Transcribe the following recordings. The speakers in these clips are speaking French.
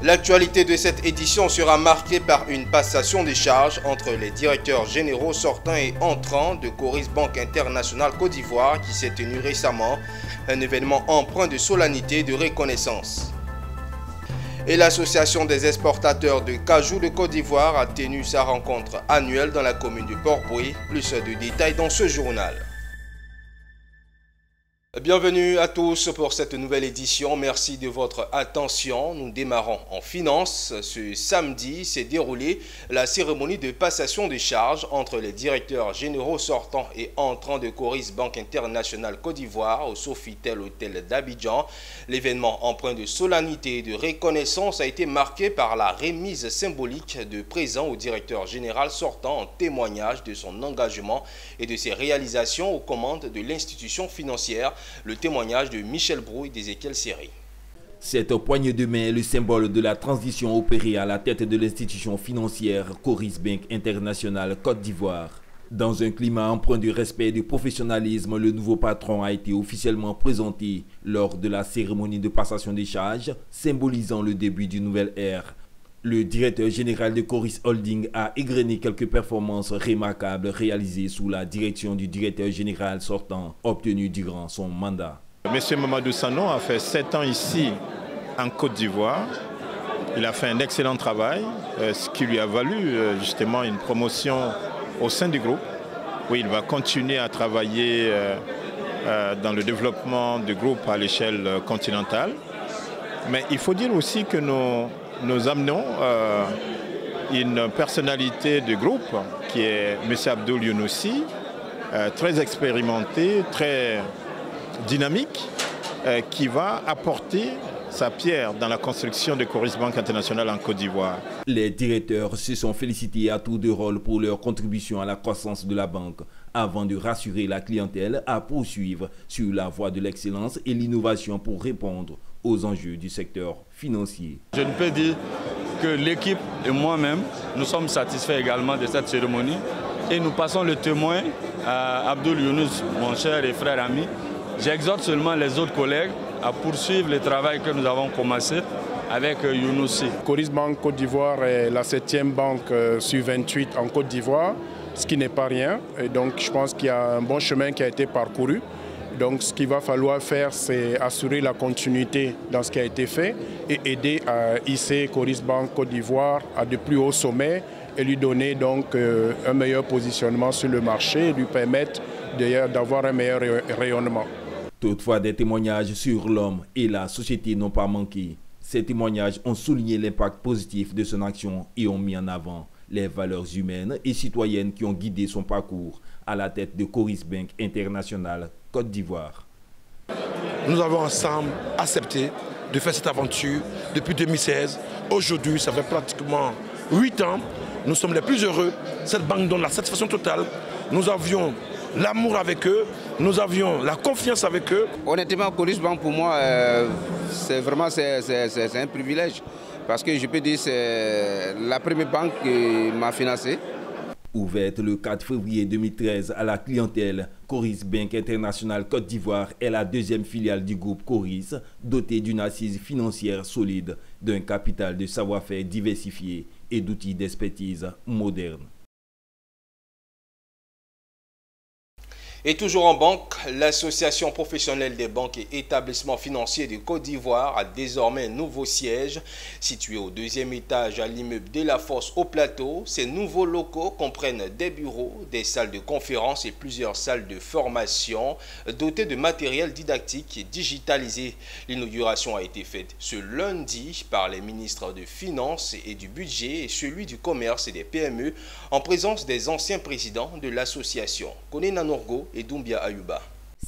L'actualité de cette édition sera marquée par une passation des charges entre les directeurs généraux sortants et entrants de Coris Banque Internationale Côte d'Ivoire qui s'est tenu récemment, un événement empreint de solennité et de reconnaissance. Et l'association des exportateurs de cajou de Côte d'Ivoire a tenu sa rencontre annuelle dans la commune de Port-Bouilly. Plus de détails dans ce journal. Bienvenue à tous pour cette nouvelle édition. Merci de votre attention. Nous démarrons en finance. Ce samedi s'est déroulée la cérémonie de passation de charges entre les directeurs généraux sortants et entrants de Coris Banque Internationale Côte d'Ivoire au Sofitel Hôtel d'Abidjan. L'événement empreint de solennité et de reconnaissance a été marqué par la remise symbolique de présents au directeur général sortant en témoignage de son engagement et de ses réalisations aux commandes de l'institution financière. Le témoignage de Michel Brouille d'Ézéchiel Seri. Cette poignée de main est le symbole de la transition opérée à la tête de l'institution financière Coris Banque Internationale Côte d'Ivoire. Dans un climat empreint de respect et de professionnalisme, le nouveau patron a été officiellement présenté lors de la cérémonie de passation des charges, symbolisant le début d'une nouvelle ère. Le directeur général de Coris Holding a égrené quelques performances remarquables réalisées sous la direction du directeur général sortant, obtenues durant son mandat. Monsieur Mamadou Sanon a fait 7 ans ici en Côte d'Ivoire. Il a fait un excellent travail, ce qui lui a valu justement une promotion au sein du groupe, où il va continuer à travailler dans le développement du groupe à l'échelle continentale. Mais il faut dire aussi que nous amenons une personnalité du groupe qui est M. Abdoul Younousi, très expérimenté, très dynamique, qui va apporter sa pierre dans la construction de Coris Banque Internationale en Côte d'Ivoire. Les directeurs se sont félicités à tour de rôle pour leur contribution à la croissance de la banque, avant de rassurer la clientèle à poursuivre sur la voie de l'excellence et l'innovation pour répondre aux enjeux du secteur financier. Je ne peux dire que l'équipe et moi-même, nous sommes satisfaits également de cette cérémonie et nous passons le témoin à Abdoul Younous, mon cher et frère ami. J'exhorte seulement les autres collègues à poursuivre le travail que nous avons commencé avec Younousi. Coris Banque Côte d'Ivoire est la 7e banque sur 28 en Côte d'Ivoire, ce qui n'est pas rien. Et donc je pense qu'il y a un bon chemin qui a été parcouru. Donc ce qu'il va falloir faire, c'est assurer la continuité dans ce qui a été fait et aider à hisser Coris Banque Côte d'Ivoire à de plus hauts sommets et lui donner donc un meilleur positionnement sur le marché et lui permettre d'avoir un meilleur rayonnement. Toutefois, des témoignages sur l'homme et la société n'ont pas manqué. Ces témoignages ont souligné l'impact positif de son action et ont mis en avant les valeurs humaines et citoyennes qui ont guidé son parcours à la tête de Coris Banque Internationale Côte d'Ivoire. Nous avons ensemble accepté de faire cette aventure depuis 2016. Aujourd'hui, ça fait pratiquement 8 ans. Nous sommes les plus heureux. Cette banque donne la satisfaction totale. Nous avions l'amour avec eux, nous avions la confiance avec eux. Honnêtement, Coris Banque pour moi, c'est vraiment un privilège. Parce que je peux dire que c'est la première banque qui m'a financé. Ouverte le 4 février 2013 à la clientèle, Coris Banque Internationale Côte d'Ivoire est la 2e filiale du groupe Coris, dotée d'une assise financière solide, d'un capital de savoir-faire diversifié et d'outils d'expertise modernes. Et toujours en banque, l'association professionnelle des banques et établissements financiers de Côte d'Ivoire a désormais un nouveau siège situé au 2e étage à l'immeuble de la Fosse au Plateau. Ces nouveaux locaux comprennent des bureaux, des salles de conférence et plusieurs salles de formation dotées de matériel didactique et digitalisé. L'inauguration a été faite ce lundi par les ministres de Finances et du Budget et celui du Commerce et des PME en présence des anciens présidents de l'association. Koné Nanorgo et Doumbia Ayuba.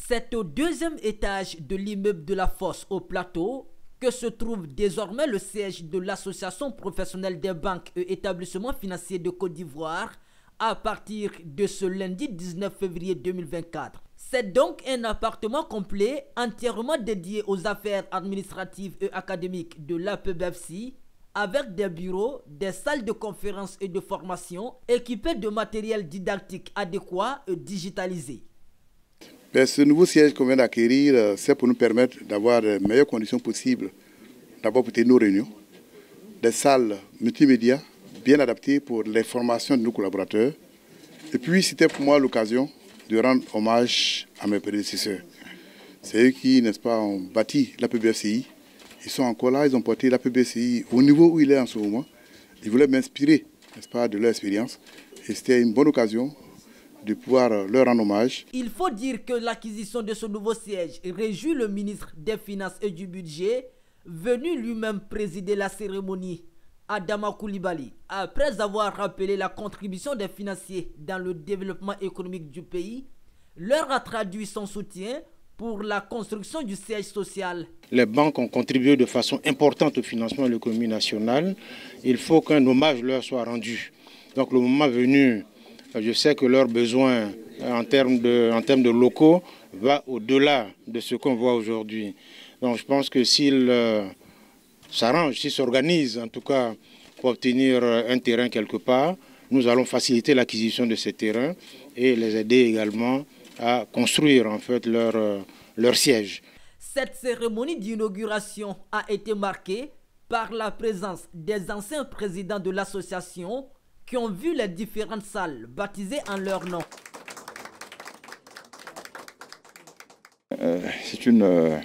C'est au 2e étage de l'immeuble de la Fosse au Plateau que se trouve désormais le siège de l'association professionnelle des banques et établissements financiers de Côte d'Ivoire à partir de ce lundi 19 février 2024. C'est donc un appartement complet entièrement dédié aux affaires administratives et académiques de l'APBFC avec des bureaux, des salles de conférences et de formation équipées de matériel didactique adéquat et digitalisé. Ce nouveau siège qu'on vient d'acquérir, c'est pour nous permettre d'avoir les meilleures conditions possibles, d'abord pour nos réunions, des salles multimédia bien adaptées pour les formations de nos collaborateurs. Et puis, c'était pour moi l'occasion de rendre hommage à mes prédécesseurs. C'est eux qui, n'est-ce pas, ont bâti l'APBFCI. Ils sont encore là, ils ont porté l'APBFCI au niveau où il est en ce moment. Ils voulaient m'inspirer, n'est-ce pas, de leur expérience. Et c'était une bonne occasion de pouvoir leur rendre hommage. Il faut dire que l'acquisition de ce nouveau siège réjouit le ministre des Finances et du Budget, venu lui-même présider la cérémonie, Adama Coulibaly, après avoir rappelé la contribution des financiers dans le développement économique du pays, leur a traduit son soutien pour la construction du siège social. Les banques ont contribué de façon importante au financement de l'économie nationale. Il faut qu'un hommage leur soit rendu. Donc le moment venu, je sais que leurs besoins en termes de locaux va au-delà de ce qu'on voit aujourd'hui. Donc je pense que s'ils s'arrangent, s'ils s'organisent en tout cas pour obtenir un terrain quelque part, nous allons faciliter l'acquisition de ces terrains et les aider également à construire en fait leur siège. Cette cérémonie d'inauguration a été marquée par la présence des anciens présidents de l'association qui ont vu les différentes salles baptisées en leur nom. C'est une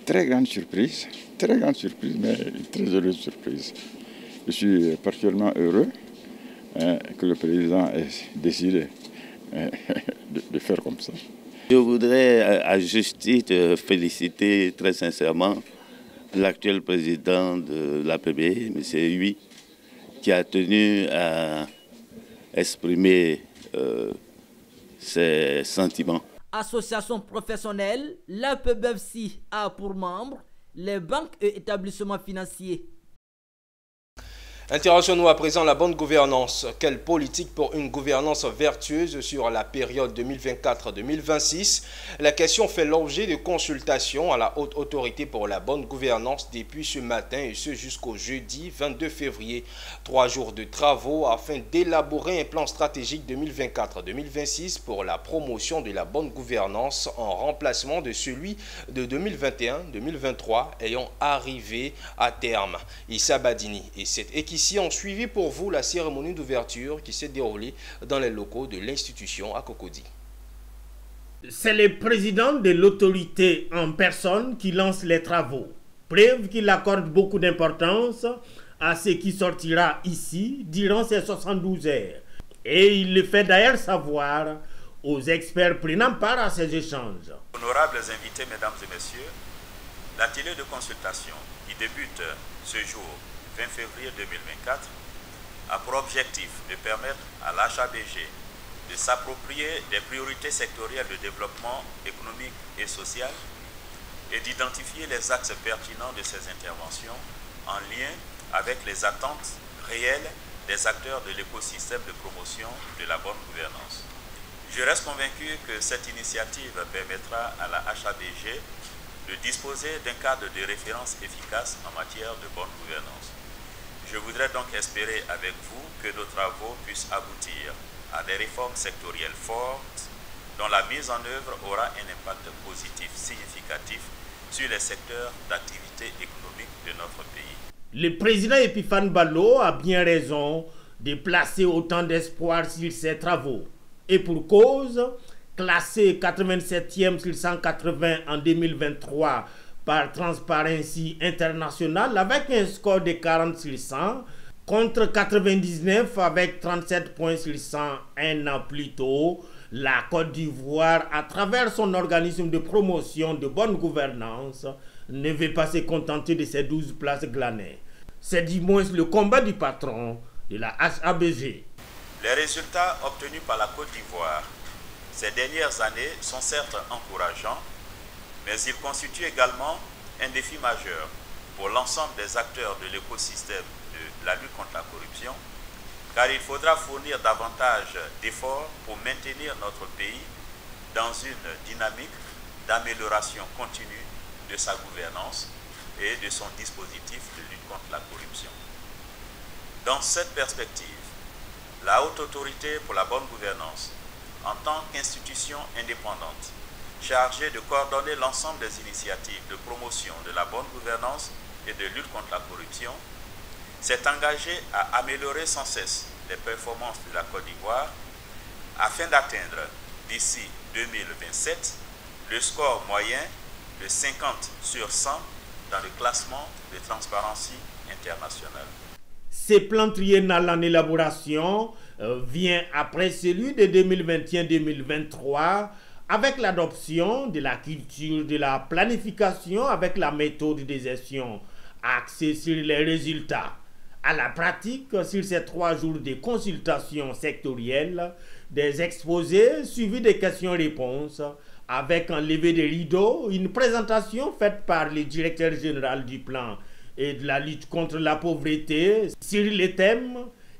très grande surprise, mais une très heureuse surprise. Je suis particulièrement heureux que le président ait décidé de faire comme ça. Je voudrais à juste titre féliciter très sincèrement l'actuel président de l'APB, M. Huy, qui a tenu à exprimer ses sentiments. Association professionnelle, l'APBFCI a pour membres les banques et établissements financiers. Intéressons-nous à présent à la bonne gouvernance. Quelle politique pour une gouvernance vertueuse sur la période 2024-2026? La question fait l'objet de consultations à la Haute Autorité pour la bonne gouvernance depuis ce matin et ce jusqu'au jeudi 22 février. 3 jours de travaux afin d'élaborer un plan stratégique 2024-2026 pour la promotion de la bonne gouvernance en remplacement de celui de 2021-2023 ayant arrivé à terme. Issa Badini et cette équipe ici ont suivi pour vous la cérémonie d'ouverture qui s'est déroulée dans les locaux de l'institution à Cocody. C'est le président de l'autorité en personne qui lance les travaux. Preuve qu'il accorde beaucoup d'importance à ce qui sortira ici durant ces 72 heures. Et il le fait d'ailleurs savoir aux experts prenant part à ces échanges. Honorables invités, mesdames et messieurs, l'atelier de consultation qui débute ce jour 20 février 2024 a pour objectif de permettre à l'HABG de s'approprier des priorités sectorielles de développement économique et social et d'identifier les axes pertinents de ces interventions en lien avec les attentes réelles des acteurs de l'écosystème de promotion de la bonne gouvernance. Je reste convaincu que cette initiative permettra à la HABG de disposer d'un cadre de référence efficace en matière de bonne gouvernance. Je voudrais donc espérer avec vous que nos travaux puissent aboutir à des réformes sectorielles fortes dont la mise en œuvre aura un impact positif significatif sur les secteurs d'activité économique de notre pays. Le président Epiphane Ballo a bien raison de placer autant d'espoir sur ces travaux. Et pour cause, classé 87e sur 180 en 2023 par Transparency International avec un score de 40 sur 100 contre 99 avec 37 points sur 100 un an plus tôt, la Côte d'Ivoire, à travers son organisme de promotion de bonne gouvernance, ne veut pas se contenter de ces 12 places glanées. C'est du moins le combat du patron de la HABG. Les résultats obtenus par la Côte d'Ivoire ces dernières années sont certes encourageants, mais ils constituent également un défi majeur pour l'ensemble des acteurs de l'écosystème de la lutte contre la corruption, car il faudra fournir davantage d'efforts pour maintenir notre pays dans une dynamique d'amélioration continue de sa gouvernance et de son dispositif de lutte contre la corruption. Dans cette perspective, la Haute Autorité pour la bonne gouvernance, en tant qu'institution indépendante, chargée de coordonner l'ensemble des initiatives de promotion de la bonne gouvernance et de lutte contre la corruption, s'est engagé à améliorer sans cesse les performances de la Côte d'Ivoire afin d'atteindre d'ici 2027 le score moyen de 50 sur 100 dans le classement de Transparency International. Ce plan triennal en élaboration vient après celui de 2021-2023 avec l'adoption de la culture de la planification avec la méthode de gestion axée sur les résultats. À la pratique, sur ces 3 jours de consultation sectorielle, des exposés suivis des questions-réponses avec un lever de rideau, une présentation faite par le directeur général du plan et de la lutte contre la pauvreté sur les thèmes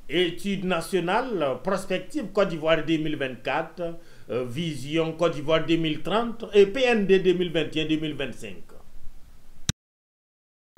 études nationales, prospective Côte d'Ivoire 2024, vision Côte d'Ivoire 2030 et PND 2021-2025.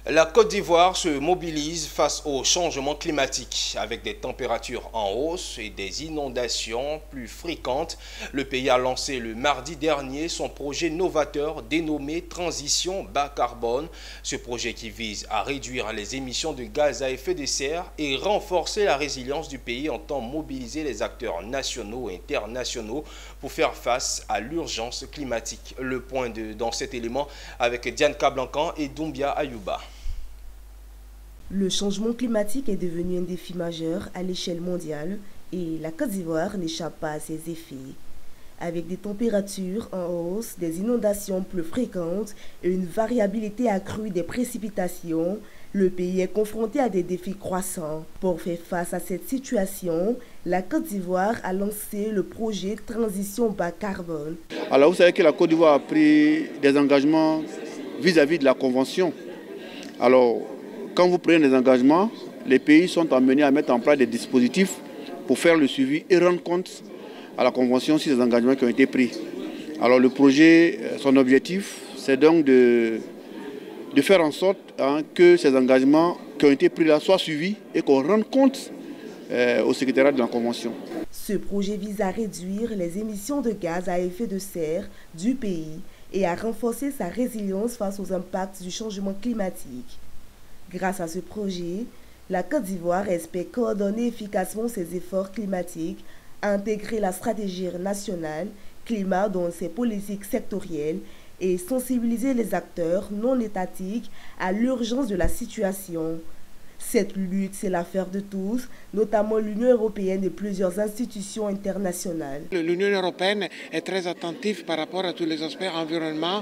La Côte d'Ivoire se mobilise face au changement climatique avec des températures en hausse et des inondations plus fréquentes. Le pays a lancé le mardi dernier son projet novateur dénommé Transition bas carbone. Ce projet qui vise à réduire les émissions de gaz à effet de serre et renforcer la résilience du pays entend mobiliser les acteurs nationaux et internationaux pour faire face à l'urgence climatique. Le point dans cet élément avec Diane Kablancan et Doumbia Ayouba. Le changement climatique est devenu un défi majeur à l'échelle mondiale et la Côte d'Ivoire n'échappe pas à ses effets. Avec des températures en hausse, des inondations plus fréquentes et une variabilité accrue des précipitations, le pays est confronté à des défis croissants. Pour faire face à cette situation, la Côte d'Ivoire a lancé le projet Transition bas carbone. Alors vous savez que la Côte d'Ivoire a pris des engagements vis-à-vis de la Convention. Alors, quand vous prenez des engagements, les pays sont amenés à mettre en place des dispositifs pour faire le suivi et rendre compte à la Convention sur les engagements qui ont été pris. Alors le projet, son objectif, c'est donc de faire en sorte que ces engagements qui ont été pris là soient suivis et qu'on rende compte au secrétariat de la Convention. Ce projet vise à réduire les émissions de gaz à effet de serre du pays et à renforcer sa résilience face aux impacts du changement climatique. Grâce à ce projet, la Côte d'Ivoire espère coordonner efficacement ses efforts climatiques, intégrer la stratégie nationale climat dans ses politiques sectorielles et sensibiliser les acteurs non étatiques à l'urgence de la situation. Cette lutte, c'est l'affaire de tous, notamment l'Union européenne et plusieurs institutions internationales. L'Union européenne est très attentive par rapport à tous les aspects environnement,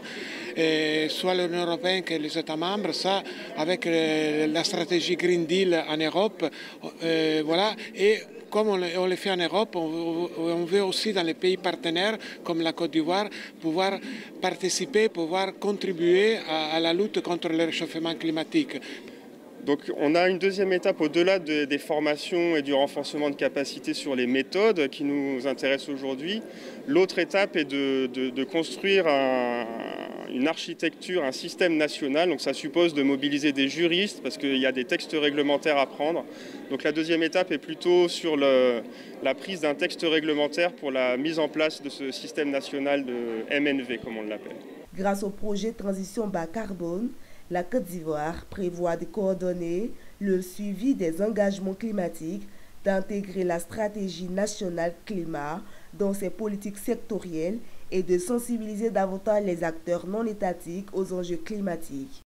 soit l'Union européenne que les États membres, ça avec la stratégie Green Deal en Europe, voilà. Et comme on le fait en Europe, on veut aussi dans les pays partenaires comme la Côte d'Ivoire pouvoir participer, pouvoir contribuer à la lutte contre le réchauffement climatique. Donc on a une deuxième étape au-delà des formations et du renforcement de capacités sur les méthodes qui nous intéressent aujourd'hui. L'autre étape est de construire une architecture, un système national. Donc ça suppose de mobiliser des juristes parce qu'il y a des textes réglementaires à prendre. Donc la deuxième étape est plutôt sur la prise d'un texte réglementaire pour la mise en place de ce système national de MNV, comme on l'appelle. Grâce au projet Transition bas carbone, la Côte d'Ivoire prévoit de coordonner le suivi des engagements climatiques, d'intégrer la stratégie nationale climat dans ses politiques sectorielles et de sensibiliser davantage les acteurs non étatiques aux enjeux climatiques.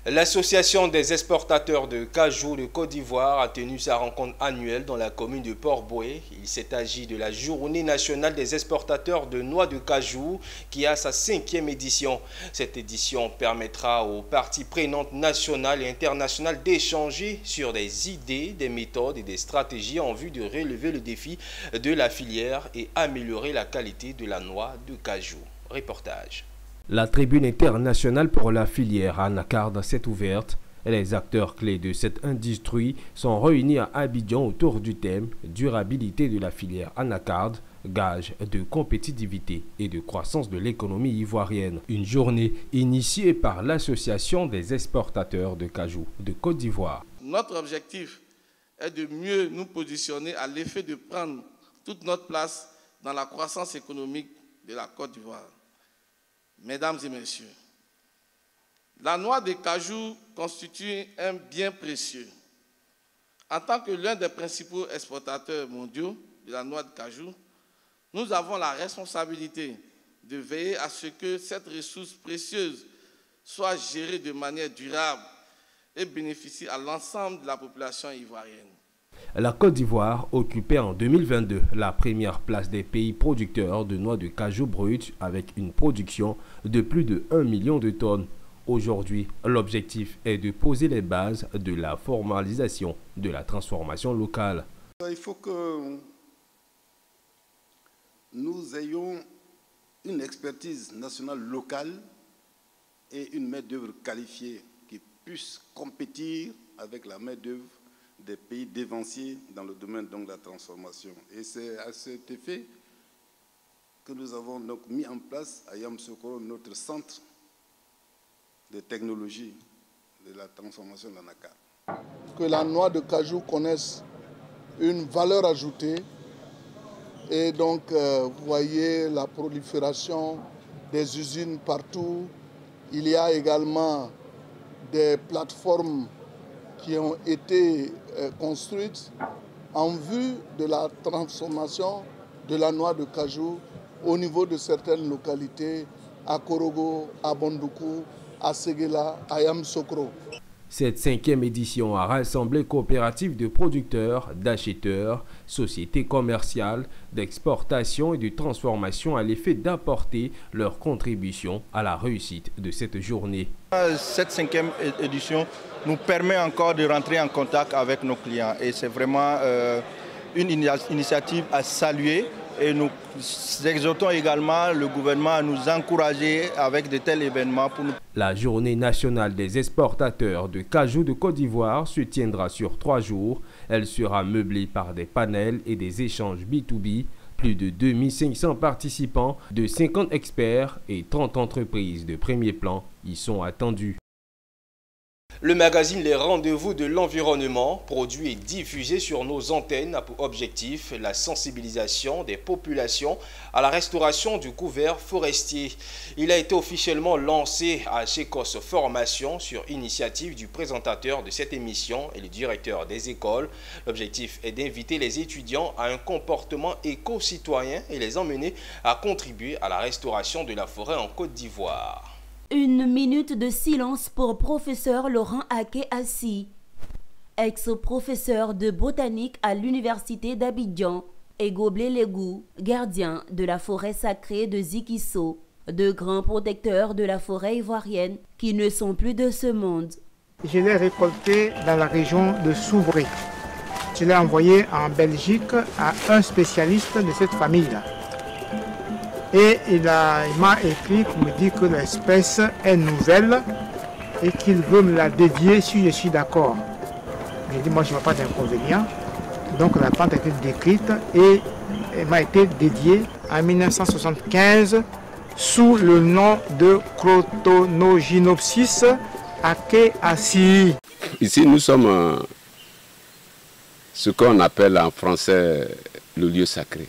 L'association des exportateurs de cajou de Côte d'Ivoire a tenu sa rencontre annuelle dans la commune de Port-Boué. Il s'est agi de la journée nationale des exportateurs de noix de cajou qui a sa 5e édition. Cette édition permettra aux parties prenantes nationales et internationales d'échanger sur des idées, des méthodes et des stratégies en vue de relever le défi de la filière et améliorer la qualité de la noix de cajou. Reportage. La tribune internationale pour la filière anacarde s'est ouverte et les acteurs clés de cette industrie sont réunis à Abidjan autour du thème « Durabilité de la filière anacarde, gage de compétitivité et de croissance de l'économie ivoirienne ». Une journée initiée par l'Association des exportateurs de cajou de Côte d'Ivoire. Notre objectif est de mieux nous positionner à l'effet de prendre toute notre place dans la croissance économique de la Côte d'Ivoire. Mesdames et messieurs, La noix de cajou constitue un bien précieux. En tant que l'un des principaux exportateurs mondiaux de la noix de cajou, nous avons la responsabilité de veiller à ce que cette ressource précieuse soit gérée de manière durable et bénéficie à l'ensemble de la population ivoirienne. La Côte d'Ivoire occupait en 2022 la première place des pays producteurs de noix de cajou brut avec une production de plus de 1 million de tonnes. Aujourd'hui, l'objectif est de poser les bases de la formalisation de la transformation locale. Il faut que nous ayons une expertise nationale locale et une main-d'œuvre qualifiée qui puisse compétir avec la main-d'œuvre des pays dévanciers dans le domaine de la transformation. Et c'est à cet effet que nous avons donc mis en place à Yamoussoukro notre centre de technologie de la transformation de l'anacarde. Que la noix de cajou connaisse une valeur ajoutée et donc vous voyez la prolifération des usines partout. Il y a également des plateformes qui ont été construites en vue de la transformation de la noix de cajou au niveau de certaines localités, à Korogo, à Bondoukou, à Séguéla, à Yamoussoukro. Cette 5e édition a rassemblé coopératives de producteurs, d'acheteurs, sociétés commerciales, d'exportation et de transformation à l'effet d'apporter leur contribution à la réussite de cette journée. Cette 5e édition nous permet encore de rentrer en contact avec nos clients et c'est vraiment une initiative à saluer. Et nous exhortons également le gouvernement à nous encourager avec de tels événements. La journée nationale des exportateurs de cajou de Côte d'Ivoire se tiendra sur 3 jours. Elle sera meublée par des panels et des échanges B2B. Plus de 2500 participants, de 50 experts et 30 entreprises de premier plan y sont attendus. Le magazine Les Rendez-vous de l'Environnement, produit et diffusé sur nos antennes, a pour objectif la sensibilisation des populations à la restauration du couvert forestier. Il a été officiellement lancé à Gécos Formation sur initiative du présentateur de cette émission et le directeur des écoles. L'objectif est d'inviter les étudiants à un comportement éco-citoyen et les emmener à contribuer à la restauration de la forêt en Côte d'Ivoire. Une minute de silence pour professeur Laurent Ake-Assi, ex-professeur de botanique à l'université d'Abidjan, et Goblé Légou, gardien de la forêt sacrée de Zikisso, de grands protecteurs de la forêt ivoirienne qui ne sont plus de ce monde. Je l'ai récolté dans la région de Soubré. Je l'ai envoyé en Belgique à un spécialiste de cette famille-là. Et il m'a écrit pour me dire que l'espèce est nouvelle et qu'il veut me la dédier si je suis d'accord. J'ai dit, moi je n'ai pas d'inconvénient. Donc la plante a été décrite et elle m'a été dédiée en 1975 sous le nom de Crotonogynopsis Ake-Assi. Ici nous sommes ce qu'on appelle en français le lieu sacré.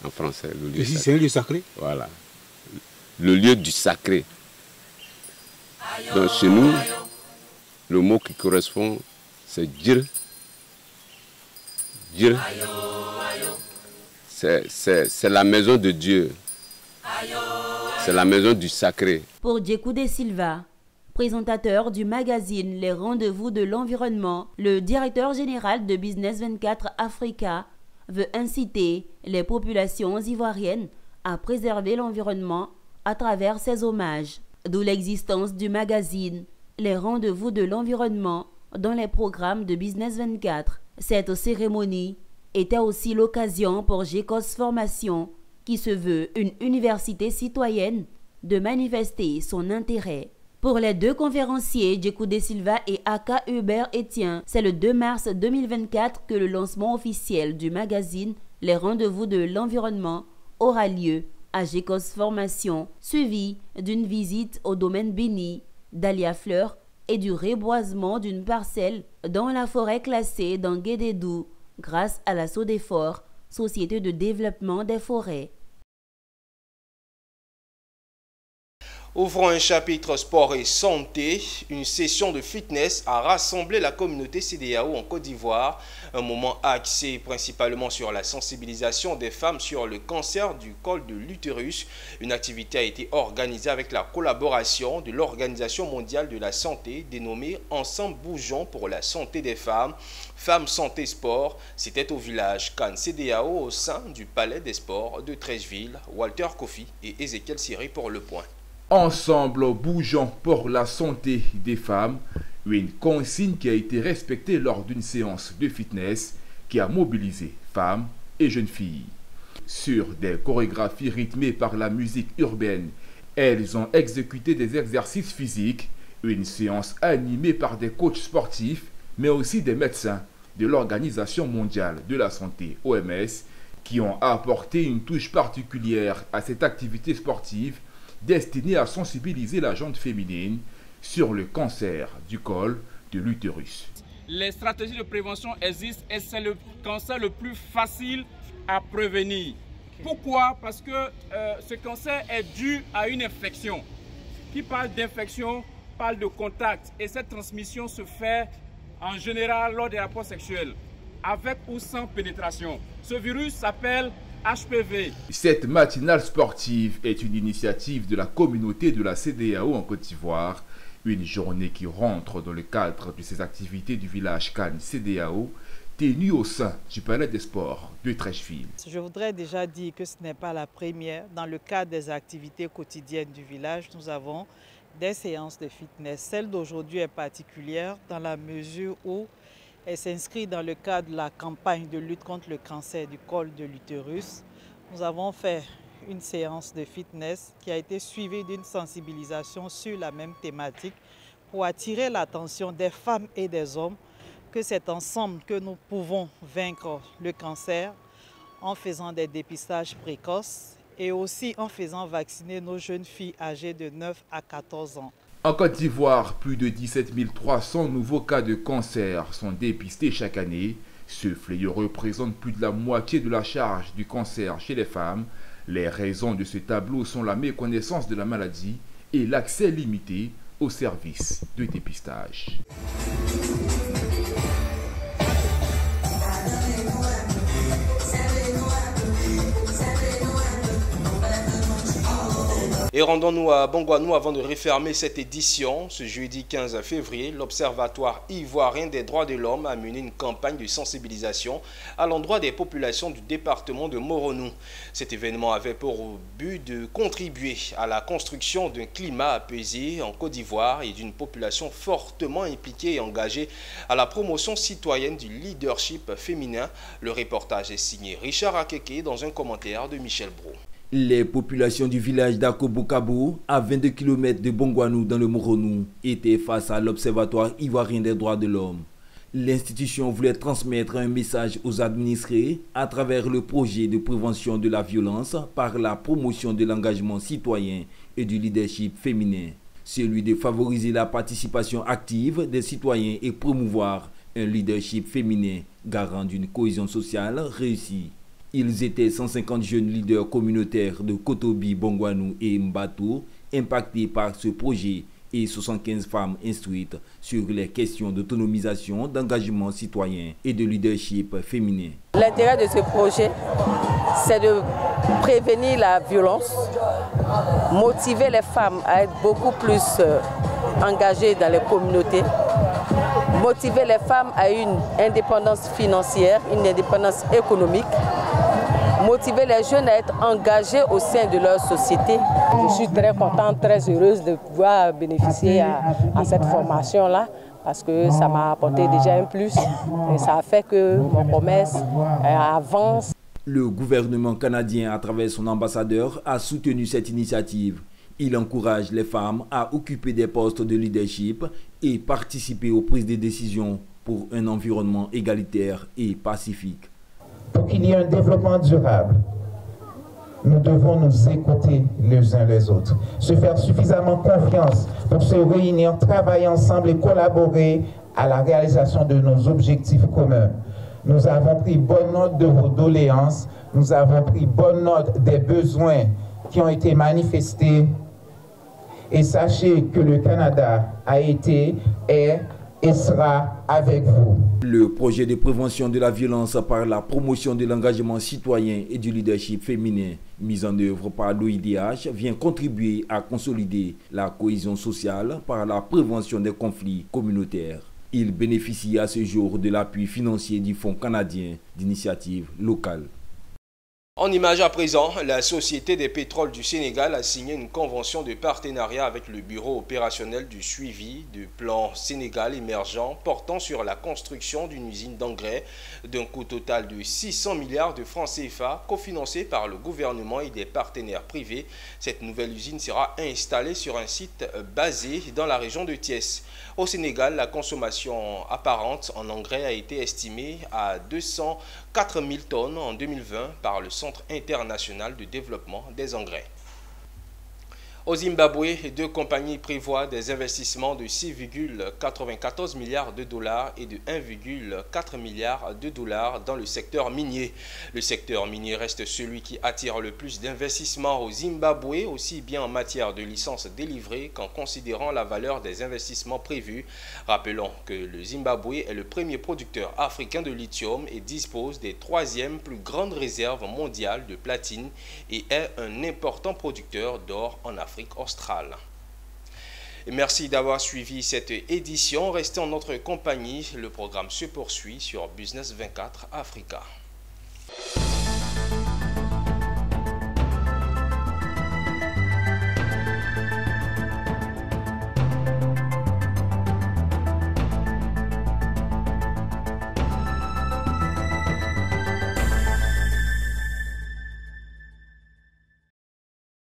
En français, le lieu ici, c'est un lieu sacré? Voilà. Le lieu du sacré. Donc, chez nous, le mot qui correspond, c'est Djir. Djir. C'est la maison de Dieu. C'est la maison du sacré. Pour Djekou De Silva, présentateur du magazine Les Rendez-vous de l'Environnement, le directeur général de Business 24 Africa veut inciter les populations ivoiriennes à préserver l'environnement à travers ses hommages. D'où l'existence du magazine Les Rendez-vous de l'Environnement dans les programmes de Business 24. Cette cérémonie était aussi l'occasion pour Gécos Formation, qui se veut une université citoyenne, de manifester son intérêt. Pour les deux conférenciers, Djekou De Silva et Aka Hubert Etienne, c'est le 2 mars 2024 que le lancement officiel du magazine Les Rendez-vous de l'Environnement aura lieu à Gécos Formation, suivi d'une visite au domaine béni d'Alia Fleur et du reboisement d'une parcelle dans la forêt classée dans Guédédou grâce à la Sodefort, Société de développement des forêts. Ouvrons un chapitre sport et santé. Une session de fitness a rassemblé la communauté CEDEAO en Côte d'Ivoire. Un moment axé principalement sur la sensibilisation des femmes sur le cancer du col de l'utérus. Une activité a été organisée avec la collaboration de l'Organisation mondiale de la santé dénommée Ensemble Bougeons pour la santé des femmes. Femmes Santé Sport, c'était au village Cannes CEDEAO au sein du Palais des Sports de Treichville. Walter Kofi et Ezekiel Siri pour le point. Ensemble bougeons pour la santé des femmes, une consigne qui a été respectée lors d'une séance de fitness qui a mobilisé femmes et jeunes filles. Sur des chorégraphies rythmées par la musique urbaine, elles ont exécuté des exercices physiques, une séance animée par des coachs sportifs, mais aussi des médecins de l'Organisation mondiale de la santé, OMS, qui ont apporté une touche particulière à cette activité sportive destinée à sensibiliser la gente féminine sur le cancer du col de l'utérus. Les stratégies de prévention existent et c'est le cancer le plus facile à prévenir. Pourquoi? Parce que ce cancer est dû à une infection. Qui parle d'infection parle de contact et cette transmission se fait en général lors des rapports sexuels, avec ou sans pénétration. Ce virus s'appelle HPV. Cette matinale sportive est une initiative de la communauté de la CEDEAO en Côte d'Ivoire, une journée qui rentre dans le cadre de ces activités du village Cannes CEDEAO, tenue au sein du Palais des Sports de Treichville. Je voudrais déjà dire que ce n'est pas la première. Dans le cadre des activités quotidiennes du village, nous avons des séances de fitness. Celle d'aujourd'hui est particulière dans la mesure où elle s'inscrit dans le cadre de la campagne de lutte contre le cancer du col de l'utérus. Nous avons fait une séance de fitness qui a été suivie d'une sensibilisation sur la même thématique pour attirer l'attention des femmes et des hommes que c'est ensemble que nous pouvons vaincre le cancer en faisant des dépistages précoces et aussi en faisant vacciner nos jeunes filles âgées de 9 à 14 ans. En Côte d'Ivoire, plus de 17 300 nouveaux cas de cancer sont dépistés chaque année. Ce fléau représente plus de la moitié de la charge du cancer chez les femmes. Les raisons de ce tableau sont la méconnaissance de la maladie et l'accès limité aux services de dépistage. Et rendons-nous à Bongouanou avant de refermer cette édition. Ce jeudi 15 février, l'Observatoire ivoirien des droits de l'homme a mené une campagne de sensibilisation à l'endroit des populations du département de Moronou. Cet événement avait pour but de contribuer à la construction d'un climat apaisé en Côte d'Ivoire et d'une population fortement impliquée et engagée à la promotion citoyenne du leadership féminin. Le reportage est signé Richard Akeke dans un commentaire de Michel Brault. Les populations du village d'Akobokabo, à 22 km de Bongouanou dans le Moronou, étaient face à l'Observatoire ivoirien des droits de l'homme. L'institution voulait transmettre un message aux administrés à travers le projet de prévention de la violence par la promotion de l'engagement citoyen et du leadership féminin. Celui de favoriser la participation active des citoyens et promouvoir un leadership féminin garant d'une cohésion sociale réussie. Ils étaient 150 jeunes leaders communautaires de Kotobi, Bongouanou et Mbato impactés par ce projet et 75 femmes instruites sur les questions d'autonomisation, d'engagement citoyen et de leadership féminin. L'intérêt de ce projet, c'est de prévenir la violence, motiver les femmes à être beaucoup plus engagées dans les communautés, motiver les femmes à une indépendance financière, une indépendance économique, motiver les jeunes à être engagés au sein de leur société. Je suis très contente, très heureuse de pouvoir bénéficier à cette formation-là parce que ça m'a apporté déjà un plus et ça a fait que mon commerce avance. Le gouvernement canadien, à travers son ambassadeur, a soutenu cette initiative. Il encourage les femmes à occuper des postes de leadership et participer aux prises de décisions pour un environnement égalitaire et pacifique. Pour qu'il y ait un développement durable, nous devons nous écouter les uns les autres, se faire suffisamment confiance pour se réunir, travailler ensemble et collaborer à la réalisation de nos objectifs communs. Nous avons pris bonne note de vos doléances, nous avons pris bonne note des besoins qui ont été manifestés Et sachez que le Canada a été, est et sera avec vous. Le projet de prévention de la violence par la promotion de l'engagement citoyen et du leadership féminin mis en œuvre par l'OIDH vient contribuer à consolider la cohésion sociale par la prévention des conflits communautaires. Il bénéficie à ce jour de l'appui financier du Fonds canadien d'initiative locale. En image à présent, la Société des pétroles du Sénégal a signé une convention de partenariat avec le Bureau opérationnel du suivi du plan Sénégal émergent portant sur la construction d'une usine d'engrais d'un coût total de 600 milliards de francs CFA cofinancée par le gouvernement et des partenaires privés. Cette nouvelle usine sera installée sur un site basé dans la région de Thiès. Au Sénégal, la consommation apparente en engrais a été estimée à 204 000 tonnes en 2020 par le Centre international de développement des engrais. Au Zimbabwe, deux compagnies prévoient des investissements de 6,94 milliards de dollars et de 1,4 milliard de dollars dans le secteur minier. Le secteur minier reste celui qui attire le plus d'investissements au Zimbabwe, aussi bien en matière de licences délivrées qu'en considérant la valeur des investissements prévus. Rappelons que le Zimbabwe est le premier producteur africain de lithium et dispose des troisièmes plus grandes réserves mondiales de platine et est un important producteur d'or en Afrique australe. Et merci d'avoir suivi cette édition. Restez en notre compagnie. Le programme se poursuit sur Business 24 Africa.